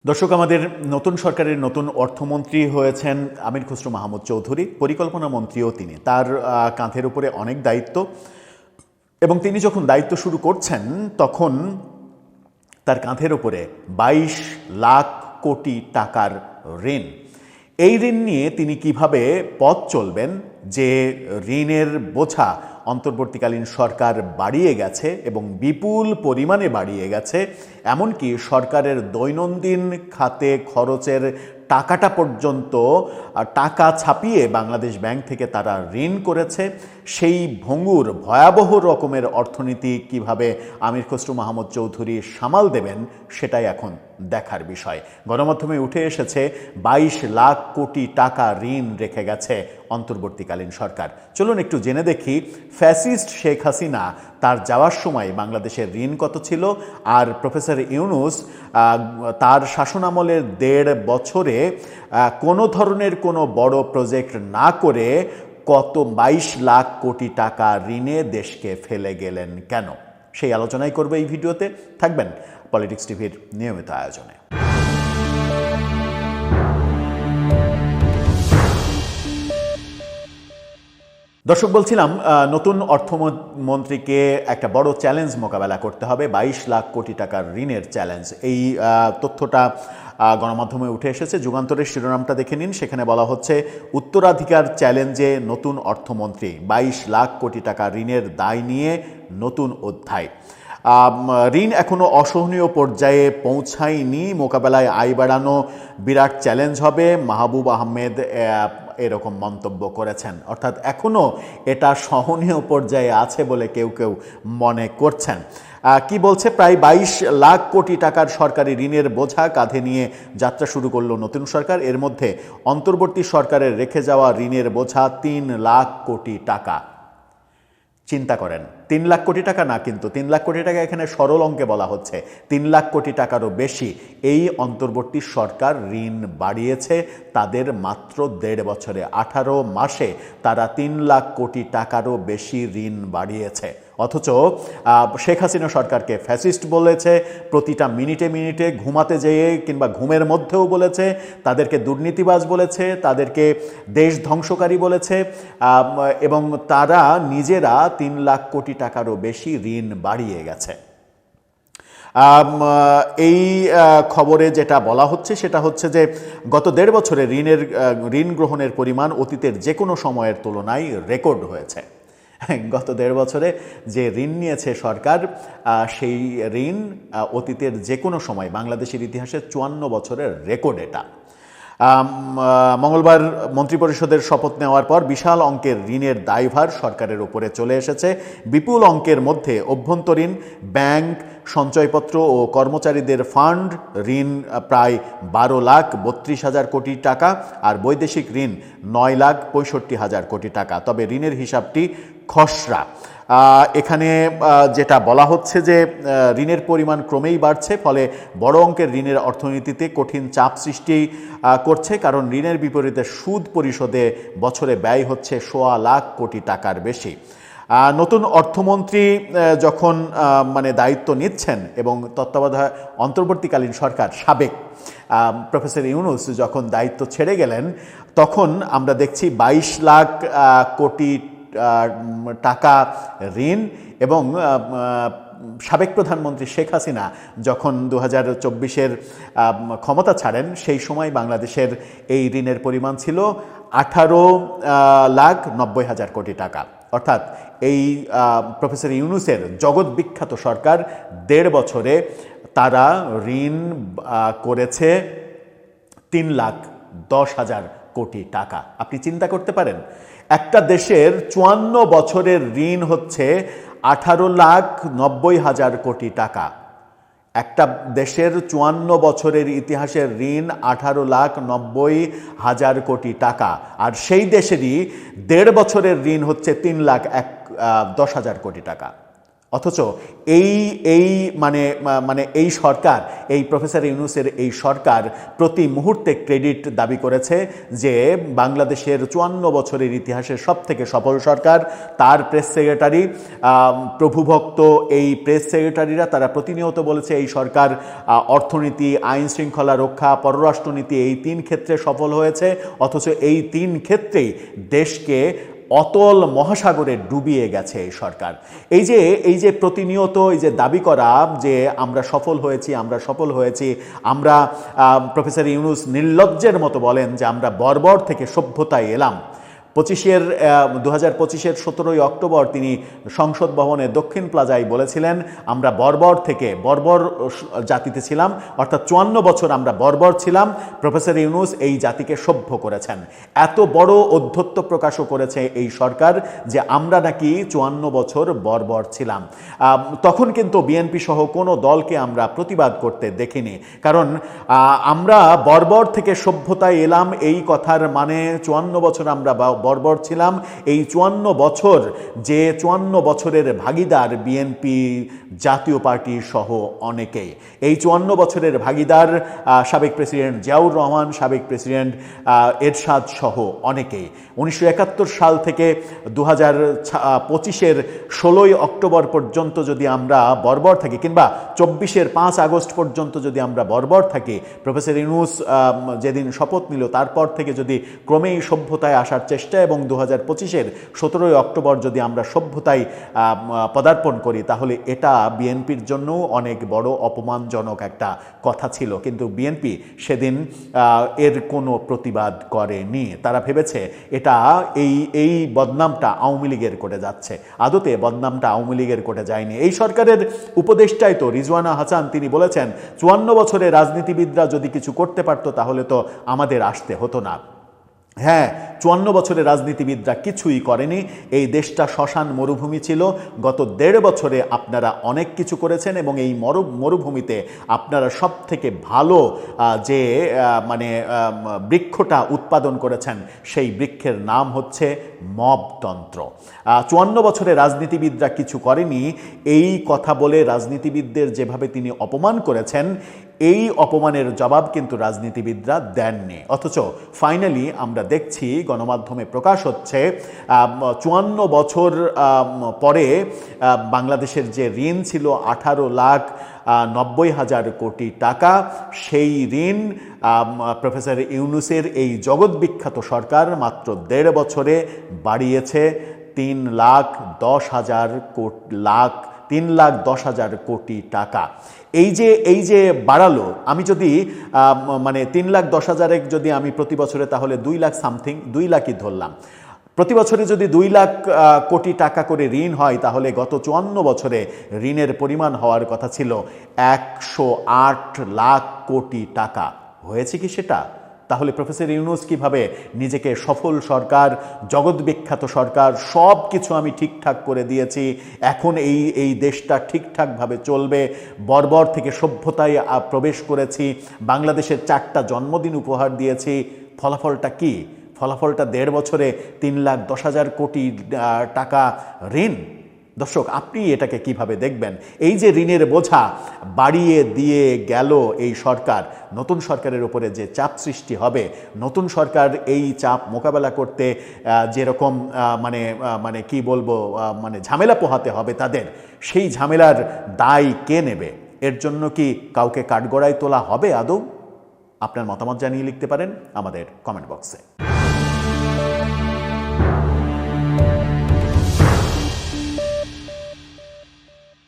দর্শক, আমাদের নতুন সরকারের নতুন অর্থমন্ত্রী হয়েছেন আমির খসরু মাহমুদ চৌধুরী। পরিকল্পনা মন্ত্রীও তিনি। তার কাঁধের উপরে অনেক দায়িত্ব, এবং তিনি যখন দায়িত্ব শুরু করছেন তখন তার কাঁধের উপরে 22 লাখ কোটি টাকার ঋণ। এই ঋণ নিয়ে তিনি কিভাবে পথ চলবেন, যে ঋণের বোঝা অন্তর্বর্তীকালীন সরকার বাড়িয়ে গেছে এবং বিপুল পরিমাণে বাড়িয়ে গেছে, এমনকি সরকারের দৈনন্দিন খাতে খরচের টাকাটা পর্যন্ত টাকা ছাপিয়ে বাংলাদেশ ব্যাংক থেকে তারা ঋণ করেছে। সেই ভঙ্গুর ভয়াবহ রকমের অর্থনীতি কিভাবে আমির খসরু মাহমুদ চৌধুরী সামাল দেবেন, সেটাই এখন দেখার বিষয়। গণমাধ্যমে উঠে এসেছে 22 লাখ কোটি টাকা ঋণ রেখে গেছে অন্তর্বর্তীকালীন সরকার। চলুন একটু জেনে দেখি ফ্যাসিস্ট শেখ হাসিনা তার যাওয়ার সময় বাংলাদেশের ঋণ কত ছিল, আর প্রফেসর ইউনূস তার শাসনামলের 1.5 বছরে কোনো ধরনের কোনো বড় প্রজেক্ট না করে কত 22 লাখ কোটি টাকা ঋণে দেশকে ফেলে গেলেন কেন, সেই আলোচনাই করবে এই ভিডিওতে। থাকবেন পলিটিক্স টিভির নিয়মিত আয়োজনে। দর্শক, বলছিলাম নতুন অর্থমন্ত্রীকে একটা বড় চ্যালেঞ্জ মোকাবেলা করতে হবে, 22 লাখ কোটি টাকার ঋণের চ্যালেঞ্জ। এই তথ্যটা গণমাধ্যমে উঠে এসেছে। যুগান্তরের শিরোনামটা দেখে নিন। সেখানে বলা হচ্ছে, উত্তরাধিকার চ্যালেঞ্জে নতুন অর্থমন্ত্রী, 22 লাখ কোটি টাকা ঋণের দায় নিয়ে নতুন অধ্যায়। ঋণ এখনও অসহনীয় পর্যায়ে পৌঁছায়নি, মোকাবেলায় আয় বাড়ানো বিরাট চ্যালেঞ্জ হবে, মাহবুব আহমেদ এরকম মন্তব্য করেছেন। অর্থাৎ এখনও এটা সহনীয় পর্যায়ে আছে বলে কেউ কেউ মনে করছেন। কি বলছে, প্রায় 22 লাখ কোটি টাকার সরকারি ঋণের বোঝা কাঁধে নিয়ে যাত্রা শুরু করলো নতুন সরকার। এর মধ্যে অন্তর্বর্তী সরকারের রেখে যাওয়া ঋণের বোঝা 3 লাখ কোটি টাকা। চিন্তা করেন, 3 লাখ কোটি টাকা না, কিন্তু 3 লাখ কোটি টাকা এখানে সরল অঙ্কে বলা হচ্ছে। 3 লাখ কোটি টাকারও বেশি এই অন্তর্বর্তী সরকার ঋণ বাড়িয়েছে তাদের মাত্র 1.5 বছরে। 18 মাসে তারা 3 লাখ কোটি টাকারও বেশি ঋণ বাড়িয়েছে। অথচ শেখ হাসিনা সরকারকে ফ্যাসিস্ট বলেছে, প্রতিটা মিনিটে মিনিটে ঘুমাতে যেয়ে কিংবা ঘুমের মধ্যেও বলেছে, তাদেরকে দুর্নীতিবাজ বলেছে, তাদেরকে দেশ ধ্বংসকারী বলেছে, এবং তারা নিজেরা 3 লাখ কোটি টাকারও বেশি ঋণ বাড়িয়ে গেছে। এই খবরে যেটা বলা হচ্ছে সেটা হচ্ছে যে গত 1.5 বছরে ঋণ গ্রহণের পরিমাণ অতীতের যে কোনো সময়ের তুলনায় রেকর্ড হয়েছে। গত 1.5 বছরে যে ঋণ নিয়েছে সরকার, সেই ঋণ অতীতের যে কোনো সময়, বাংলাদেশের ইতিহাসে 54 বছরের রেকর্ড এটা। মঙ্গলবার মন্ত্রিপরিষদের শপথ নেওয়ার পর বিশাল অঙ্কের ঋণের দায়ভার সরকারের উপরে চলে এসেছে। বিপুল অঙ্কের মধ্যে অভ্যন্তরীণ, ব্যাংক, সঞ্চয়পত্র ও কর্মচারীদের ফান্ড ঋণ প্রায় 12 লাখ 32 হাজার কোটি টাকা, আর বৈদেশিক ঋণ 9 লাখ 65 হাজার কোটি টাকা। তবে ঋণের হিসাবটি খসড়া। এখানে যেটা বলা হচ্ছে যে ঋণের পরিমাণ ক্রমেই বাড়ছে, ফলে বড় অঙ্কের ঋণের অর্থনীতিতে কঠিন চাপ সৃষ্টি করছে, কারণ ঋণের বিপরীতে সুদ পরিশোধে বছরে ব্যয় হচ্ছে 1.25 লাখ কোটি টাকার বেশি। নতুন অর্থমন্ত্রী যখন দায়িত্ব নিচ্ছেন, এবং তত্ত্বাবধায়ক অন্তর্বর্তীকালীন সরকার সাবেক প্রফেসর ইউনূস যখন দায়িত্ব ছেড়ে গেলেন, তখন আমরা দেখছি 22 লাখ কোটি টাকা ঋণ, এবং সাবেক প্রধানমন্ত্রী শেখ হাসিনা যখন 2024-এর ক্ষমতা ছাড়েন, সেই সময় বাংলাদেশের এই ঋণের পরিমাণ ছিল 18 লাখ 90 হাজার কোটি টাকা। অর্থাৎ এই প্রফেসর ইউনূসের জগৎ বিখ্যাত সরকার 1.5 বছরে তারা ঋণ করেছে 3 লাখ 10 হাজার কোটি টাকা। আপনি চিন্তা করতে পারেন, একটা দেশের 54 বছরের ঋণ হচ্ছে 18 লাখ 90 হাজার কোটি টাকা। একটা দেশের 54 বছরের ইতিহাসের ঋণ 18 লাখ 90 হাজার কোটি টাকা, আর সেই দেশেরই 1.5 বছরের ঋণ হচ্ছে 3 লাখ 10 হাজার কোটি টাকা। অথচ এই এই মানে মানে এই সরকার, এই প্রফেসর ইউনূসের এই সরকার প্রতি মুহূর্তে ক্রেডিট দাবি করেছে যে বাংলাদেশের ৫৪ বছরের ইতিহাসের সবথেকে সফল সরকার। তার প্রেস সেক্রেটারি প্রভুভক্ত এই প্রেস সেক্রেটারিরা তারা প্রতিনিয়ত বলেছে এই সরকার অর্থনীতি, আইন শৃঙ্খলা রক্ষা, পররাষ্ট্রনীতি এই ৩ ক্ষেত্রে সফল হয়েছে। অথচ এই ৩ ক্ষেত্রেই দেশকে অতল মহাসাগরে ডুবিয়ে গেছে এই সরকার। এই যে প্রতিনিয়ত এই যে দাবি করা যে আমরা সফল হয়েছি, আমরা প্রফেসর ইউনূস নির্লজ্জের মতো বলেন যে আমরা বর্বর থেকে সভ্যতায় এলাম। 2025-এর 17 অক্টোবর তিনি সংসদ ভবনে দক্ষিণ প্লাজায় বলেছিলেন আমরা বর্বর থেকে বর্বর জাতিতে ছিলাম, অর্থাৎ 54 বছর আমরা বর্বর ছিলাম। প্রফেসর ইউনূস এই জাতিকে সভ্য করেছেন। এত বড় ঔদ্ধত্য প্রকাশও করেছে এই সরকার যে আমরা নাকি 54 বছর বর্বর ছিলাম। তখন কিন্তু বিএনপি সহ কোনো দলকে আমরা প্রতিবাদ করতে দেখিনি, কারণ আমরা বর্বর থেকে সভ্যতায় এলাম এই কথার মানে 54 বছর আমরা বর্বর ছিলাম। এই 54 বছর যে 54 বছরের ভাগিদার বিএনপি জাতীয় পার্টি সহ অনেকেই। এই 54 বছরের ভাগিদার সাবেক প্রেসিডেন্ট জিয়াউর রহমান, সাবেক প্রেসিডেন্ট এরশাদ সহ অনেকেই। 1971 সাল থেকে 2025-এর 16 অক্টোবর পর্যন্ত যদি আমরা বর্বর থাকি, কিংবা 24-এর 5 আগস্ট পর্যন্ত যদি আমরা বর্বর থাকি, প্রফেসর ইউনূস যেদিন শপথ নিল তারপর থেকে যদি ক্রমেই সভ্যতায় আসার চেষ্টা এবং 2025-এর 17 অক্টোবর যদি আমরা সভ্যতায় পদার্পণ করি, তাহলে এটা বিএনপির জন্য অনেক বড় অপমানজনক একটা কথা ছিল। কিন্তু বিএনপি সেদিন এর কোনো প্রতিবাদ করেনি। তারা ভেবেছে এটা এই বদনামটা আওয়ামী লীগের করে যাচ্ছে। আদতে বদনামটা আওয়ামী লীগের করে যায়নি। এই সরকারের উপদেষ্টাই তো রিজওয়ানা হাসান, তিনি বলেছেন 54 বছরে রাজনীতিবিদরা যদি কিছু করতে পারত তাহলে তো আমাদের আসতে হতো না। হ্যাঁ, 54 বছরের রাজনীতিবিদরা কিছুই করেনি। এই দেশটা শ্মশান মরুভূমি ছিল। গত 1.5 বছরে আপনারা অনেক কিছু করেছেন এবং এই মরুভূমিতে আপনারা সব থেকে ভালো যে মানে বৃক্ষটা উৎপাদন করেছেন সেই বৃক্ষের নাম হচ্ছে মবতন্ত্র। 54 বছরে রাজনীতিবিদরা কিছু করেনি এই কথা বলে রাজনীতিবিদদের যেভাবে তিনি অপমান করেছেন, এই অপমানের জবাব কিন্তু রাজনীতিবিদরা দেননি। অথচ ফাইনালি আমরা দেখছি গণমাধ্যমে প্রকাশ হচ্ছে 54 বছর পরে বাংলাদেশের যে ঋণ ছিল 18,90,000 কোটি টাকা, সেই ঋণ প্রফেসর ইউনূসের এই জগৎবিখ্যাত সরকার মাত্র 1.5 বছরে বাড়িয়েছে 3,10,000 কোটি টাকা। এই যে বাড়ালো, আমি যদি মানে 3,10,000 যদি আমি প্রতি বছরে তাহলে 2 লাখ সামথিং, 2 লাখই ধরলাম। প্রতি বছরে যদি 2 লাখ কোটি টাকা করে ঋণ হয়, তাহলে গত 54 বছরে ঋণের পরিমাণ হওয়ার কথা ছিল 108 লাখ কোটি টাকা। হয়েছে কি সেটা? তাহলে প্রফেসর ইউনূস কিভাবে নিজেকে সফল সরকার, জগৎবিখ্যাত সরকার, সব কিছু আমি ঠিকঠাক করে দিয়েছি, এখন এই দেশটা ঠিকঠাকভাবে চলবে, বর্বর থেকে সভ্যতায় প্রবেশ করেছি, বাংলাদেশের 4টা জন্মদিন উপহার দিয়েছি, ফলাফলটা কি? ফলাফলটা 1.5 বছরে 3,10,000 কোটি টাকা ঋণ। দর্শক, আপনি এটাকে কিভাবে দেখবেন? এই যে ঋণের বোঝা বাড়িয়ে দিয়ে গেল এই সরকার, নতুন সরকারের উপরে যে চাপ সৃষ্টি হবে, নতুন সরকার এই চাপ মোকাবেলা করতে যেরকম মানে কি বলবো, মানে ঝামেলা পোহাতে হবে তাদের, সেই ঝামেলার দায় কে নেবে? এর জন্য কি কাউকে কাঠগড়ায় তোলা হবে আদৌ? আপনার মতামত জানিয়ে লিখতে পারেন আমাদের কমেন্ট বক্সে।